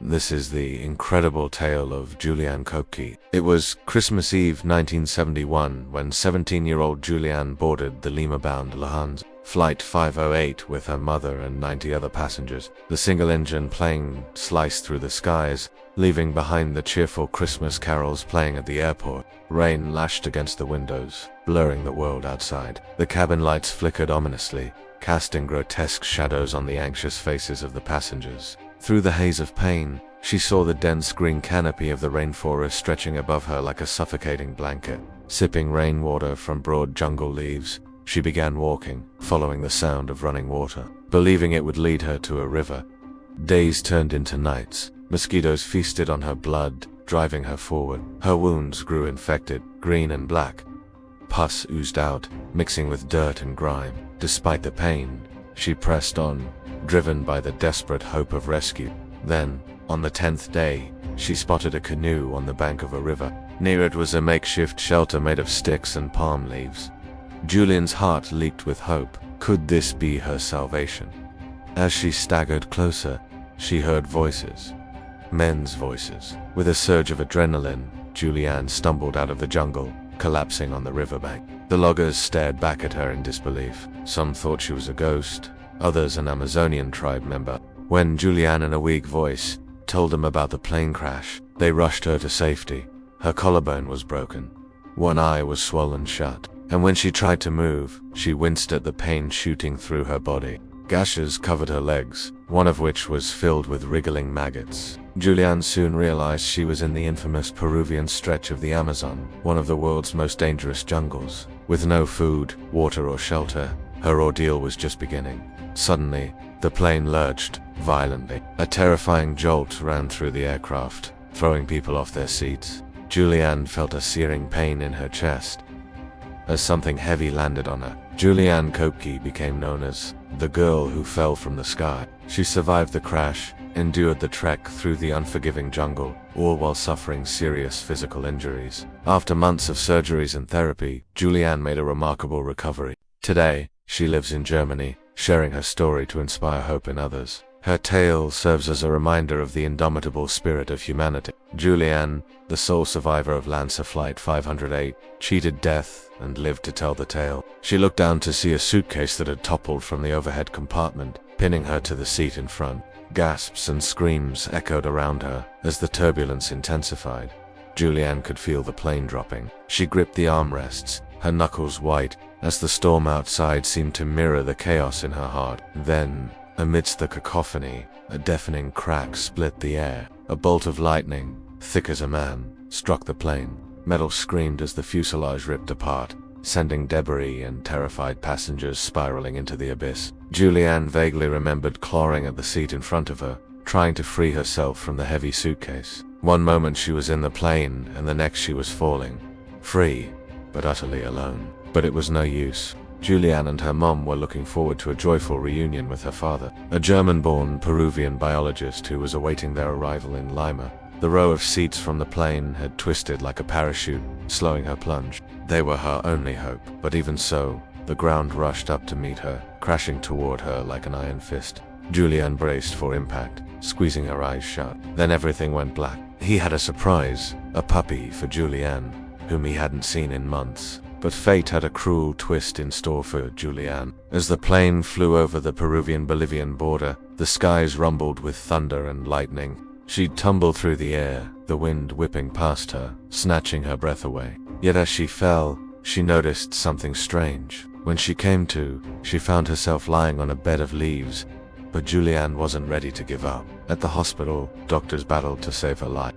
This is the incredible tale of Julianne Koepke. It was Christmas Eve 1971 when 17-year-old Julianne boarded the Lima-bound Lufthansa Flight 508 with her mother and 90 other passengers. The single-engine plane sliced through the skies, leaving behind the cheerful Christmas carols playing at the airport. Rain lashed against the windows, blurring the world outside. The cabin lights flickered ominously, casting grotesque shadows on the anxious faces of the passengers. Through the haze of pain, she saw the dense green canopy of the rainforest stretching above her like a suffocating blanket. Sipping rainwater from broad jungle leaves, she began walking, following the sound of running water, believing it would lead her to a river. Days turned into nights. Mosquitoes feasted on her blood, driving her forward. Her wounds grew infected, green and black. Pus oozed out, mixing with dirt and grime. Despite the pain, she pressed on, driven by the desperate hope of rescue. Then, on the 10th day, she spotted a canoe on the bank of a river. Near it was a makeshift shelter made of sticks and palm leaves. Julian's heart leaped with hope. Could this be her salvation? As she staggered closer, she heard voices. Men's voices. With a surge of adrenaline, Julianne stumbled out of the jungle, collapsing on the riverbank. The loggers stared back at her in disbelief. Some thought she was a ghost, others an Amazonian tribe member. When Julianne, in a weak voice, told them about the plane crash, they rushed her to safety. Her collarbone was broken. One eye was swollen shut, and when she tried to move, she winced at the pain shooting through her body. Gashes covered her legs, one of which was filled with wriggling maggots. Julianne soon realized she was in the infamous Peruvian stretch of the Amazon, one of the world's most dangerous jungles. With no food, water, or shelter, her ordeal was just beginning. Suddenly, the plane lurched violently. A terrifying jolt ran through the aircraft, throwing people off their seats. Julianne felt a searing pain in her chest as something heavy landed on her. Julianne Koepke became known as the girl who fell from the sky. She survived the crash, endured the trek through the unforgiving jungle, all while suffering serious physical injuries. After months of surgeries and therapy, Julianne made a remarkable recovery. Today, she lives in Germany, sharing her story to inspire hope in others. Her tale serves as a reminder of the indomitable spirit of humanity. Julianne, the sole survivor of Lancer Flight 508, cheated death and lived to tell the tale. She looked down to see a suitcase that had toppled from the overhead compartment, pinning her to the seat in front. Gasps and screams echoed around her as the turbulence intensified. Julianne could feel the plane dropping. She gripped the armrests, her knuckles white, as the storm outside seemed to mirror the chaos in her heart. Then, amidst the cacophony, a deafening crack split the air. A bolt of lightning, thick as a man, struck the plane. Metal screamed as the fuselage ripped apart, sending debris and terrified passengers spiraling into the abyss. Julianne vaguely remembered clawing at the seat in front of her, trying to free herself from the heavy suitcase. One moment she was in the plane, and the next she was falling. Free, but utterly alone. But it was no use. Julianne and her mom were looking forward to a joyful reunion with her father, a German-born Peruvian biologist who was awaiting their arrival in Lima. The row of seats from the plane had twisted like a parachute, slowing her plunge. They were her only hope, but even so, the ground rushed up to meet her, crashing toward her like an iron fist. Julianne braced for impact, squeezing her eyes shut. Then everything went black. He had a surprise, a puppy for Julianne, whom he hadn't seen in months. But fate had a cruel twist in store for Julianne. As the plane flew over the Peruvian-Bolivian border, the skies rumbled with thunder and lightning. She'd tumble through the air, the wind whipping past her, snatching her breath away. Yet as she fell, she noticed something strange. When she came to, she found herself lying on a bed of leaves, but Julianne wasn't ready to give up. At the hospital, doctors battled to save her life.